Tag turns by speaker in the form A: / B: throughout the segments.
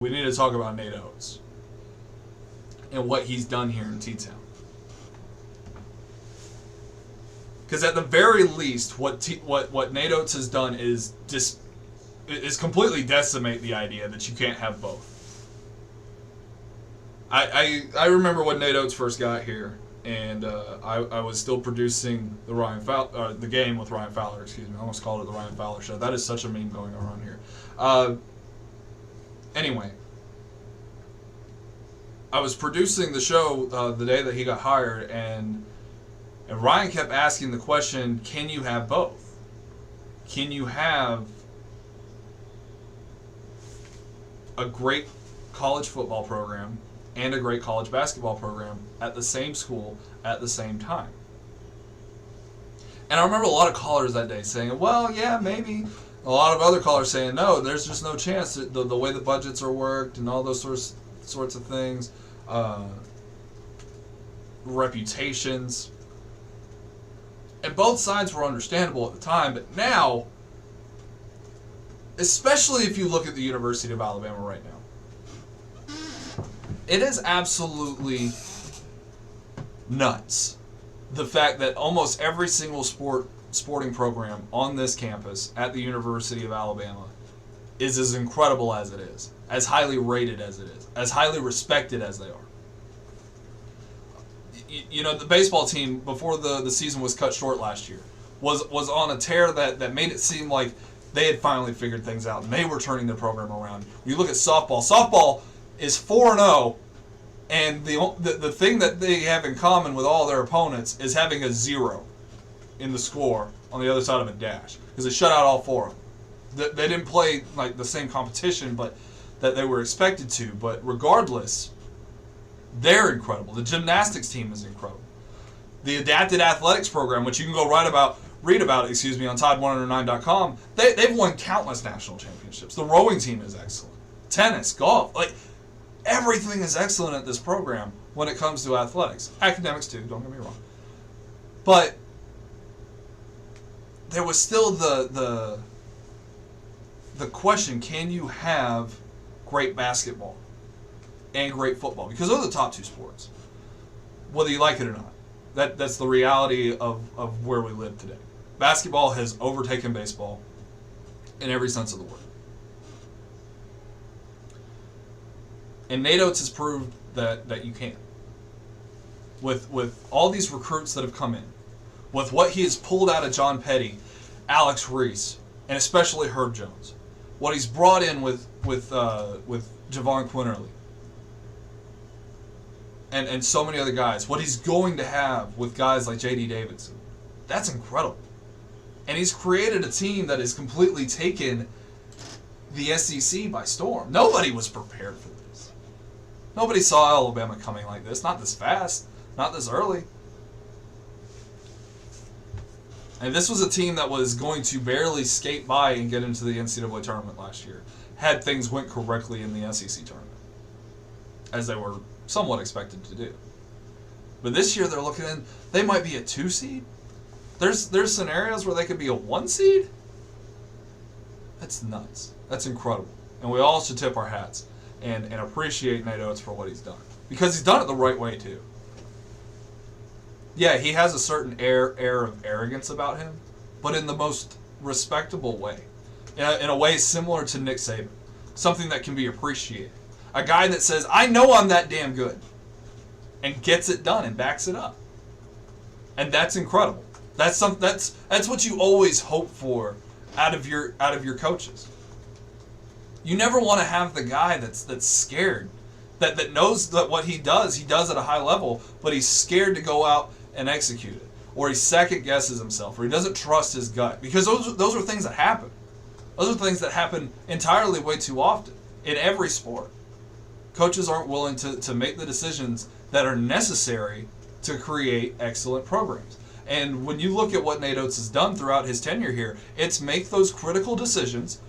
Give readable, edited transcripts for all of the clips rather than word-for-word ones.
A: We need to talk about Nate Oats and what he's done here in T-Town. Because at the very least, what Nate Oats has done is completely decimate the idea that you can't have both. I remember when Nate Oats first got here, and I was still producing the game with Ryan Fowler. Excuse me, I almost called it the Ryan Fowler Show. That is such a meme going around here. Anyway, I was producing the show the day that he got hired, and Ryan kept asking the question, can you have both? Can you have a great college football program and a great college basketball program at the same school at the same time? And I remember a lot of callers that day saying, well, yeah, maybe. A lot of other callers saying, no, there's just no chance. The way the budgets are worked and all those sorts of things, reputations. And both sides were understandable at the time, but now, especially if you look at the University of Alabama right now, it is absolutely nuts. The fact that almost every single sporting program on this campus at the University of Alabama is as incredible as it is, as highly rated as it is, as highly respected as they are. You know, the baseball team, before the season was cut short last year, was on a tear that made it seem like they had finally figured things out and they were turning the program around. You look at softball. Softball is 4-0, and the thing that they have in common with all their opponents is having a 0 in the score on the other side of a dash, because they shut out all four of them. They didn't play like the same competition, but that they were expected to. But regardless, they're incredible. The gymnastics team is incredible. The adapted athletics program, which you can go read about on Tide109.com, they've won countless national championships. The rowing team is excellent. Tennis, golf, like everything is excellent at this program when it comes to athletics. Academics too, don't get me wrong. But there was still the question, can you have great basketball and great football? Because those are the top two sports, whether you like it or not. That's the reality of where we live today. Basketball has overtaken baseball in every sense of the word. And Nate Oats has proved that you can. With all these recruits that have come in, with what he has pulled out of John Petty, Alex Reese, and especially Herb Jones, what he's brought in with Javon Quinterly, and so many other guys, what he's going to have with guys like J.D. Davidson, that's incredible. And he's created a team that has completely taken the SEC by storm. Nobody was prepared for this. Nobody saw Alabama coming like this, not this fast, not this early. And this was a team that was going to barely skate by and get into the NCAA tournament last year, had things went correctly in the SEC tournament, as they were somewhat expected to do. But this year they're looking in, they might be a 2 seed. There's scenarios where they could be a 1 seed. That's nuts. That's incredible. And we all should tip our hats and appreciate Nate Oats for what he's done. Because he's done it the right way too. Yeah, he has a certain air of arrogance about him, but in the most respectable way. In a way similar to Nick Saban. Something that can be appreciated. A guy that says, I know I'm that damn good. And gets it done and backs it up. And that's incredible. That's what you always hope for out of your coaches. You never want to have the guy that's scared. That knows that what he does at a high level, but he's scared to go out and execute it. Or he second guesses himself, or he doesn't trust his gut. Because those are things that happen. Those are things that happen entirely way too often in every sport. Coaches aren't willing to make the decisions that are necessary to create excellent programs. And when you look at what Nate Oats has done throughout his tenure here, it's make those critical decisions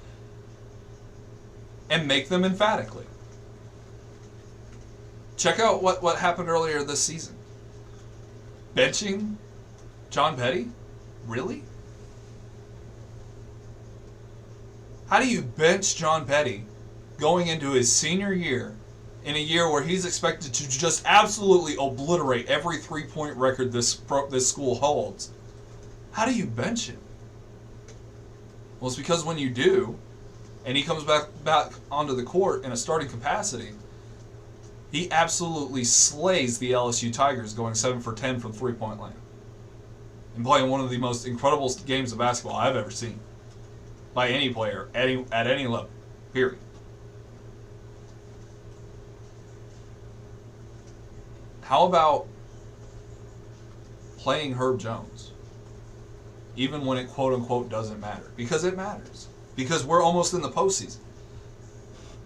A: and make them emphatically. Check out what happened earlier this season. Benching John Petty? Really? How do you bench John Petty going into his senior year, in a year where he's expected to just absolutely obliterate every three-point record this school holds, how do you bench him? Well, it's because when you do, and he comes back onto the court in a starting capacity, he absolutely slays the LSU Tigers, going 7 for 10 from three-point land and playing one of the most incredible games of basketball I've ever seen by any player at any level, period. How about playing Herb Jones, even when it quote-unquote doesn't matter? Because it matters. Because we're almost in the postseason.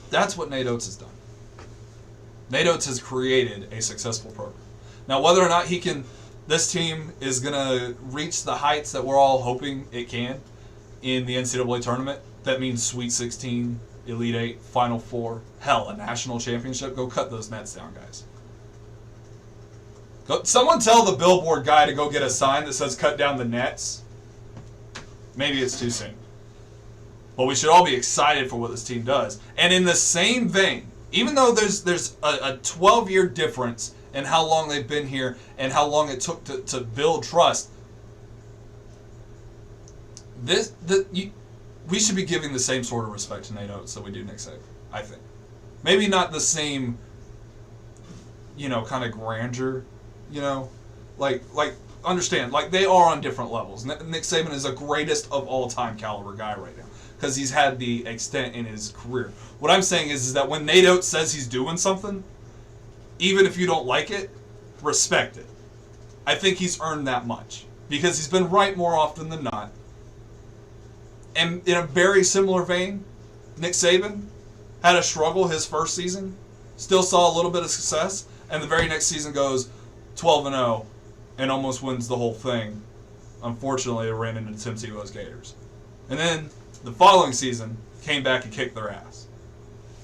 A: That's what Nate Oats has done. Nate Oats has created a successful program. Now, whether or not this team is going to reach the heights that we're all hoping it can in the NCAA tournament, that means Sweet 16, Elite 8, Final Four, hell, a national championship, go cut those nets down, guys. Someone tell the billboard guy to go get a sign that says cut down the nets. Maybe it's too soon. But we should all be excited for what this team does. And in the same vein, even though there's a 12-year difference in how long they've been here and how long it took to build trust, we should be giving the same sort of respect to Nate Oats that we do Nick Saban, I think. Maybe not the same, kind of grandeur, like understand, like they are on different levels. Nick Saban is a greatest of all time caliber guy right now because he's had the extent in his career. What I'm saying is that when Nate Oats says he's doing something, even if you don't like it, respect it. I think he's earned that much because he's been right more often than not. And in a very similar vein, Nick Saban had a struggle his first season, still saw a little bit of success, and the very next season goes 12-0 and almost wins the whole thing. Unfortunately, it ran into Tim Tebow's Gators. And then the following season came back and kicked their ass.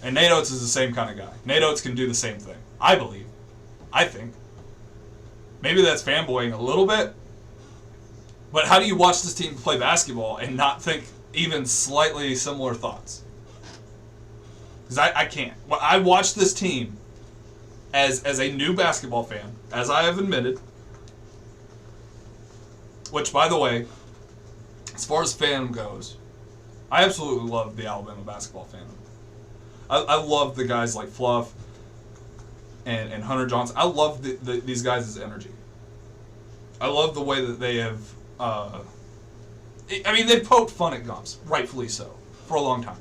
A: And Nate Oats is the same kind of guy. Nate Oats can do the same thing, I believe. I think. Maybe that's fanboying a little bit. But how do you watch this team play basketball and not think even slightly similar thoughts? Because I can't. I watch this team as a new basketball fan, as I have admitted, which, by the way, as far as fandom goes, I absolutely love the Alabama basketball fandom. I love the guys like Fluff and Hunter Johnson. I love these guys' energy. I love the way that they have... they've poked fun at Gumps, rightfully so, for a long time.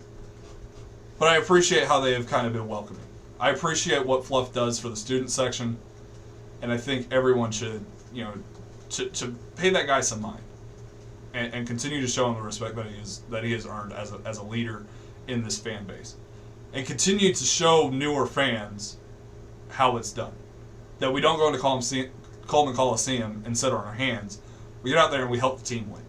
A: But I appreciate how they have kind of been welcoming. I appreciate what Fluff does for the student section, and I think everyone should, to pay that guy some mind and continue to show him the respect that he has earned as a leader in this fan base, and continue to show newer fans how it's done. That we don't go into Coleman Coliseum and sit on our hands. We get out there and we help the team win.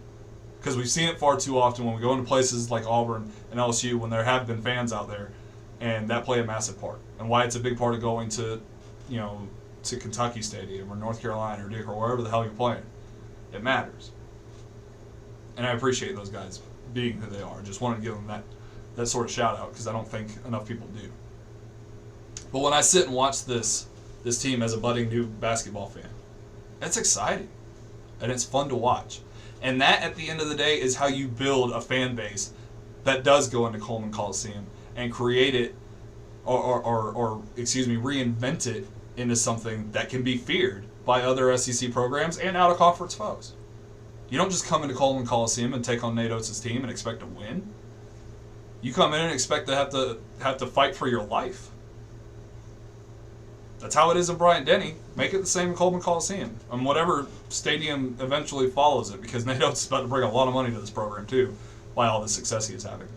A: Because we've seen it far too often when we go into places like Auburn and LSU when there have been fans out there, and that play a massive part. And why it's a big part of going to, to Kentucky Stadium or North Carolina or Duke or wherever the hell you're playing. It matters. And I appreciate those guys being who they are. Just wanted to give them that sort of shout out because I don't think enough people do. But when I sit and watch this team as a budding new basketball fan, it's exciting. And it's fun to watch. And that, at the end of the day, is how you build a fan base that does go into Coleman Coliseum and create it, reinvent it into something that can be feared by other SEC programs and out-of-conference foes. You don't just come into Coleman Coliseum and take on Nate Oats' team and expect to win. You come in and expect to have to fight for your life. That's how it is in Bryant-Denny. Make it the same in Coleman Coliseum. And whatever stadium eventually follows it, because Nate Oats is about to bring a lot of money to this program, too, by all the success he is having.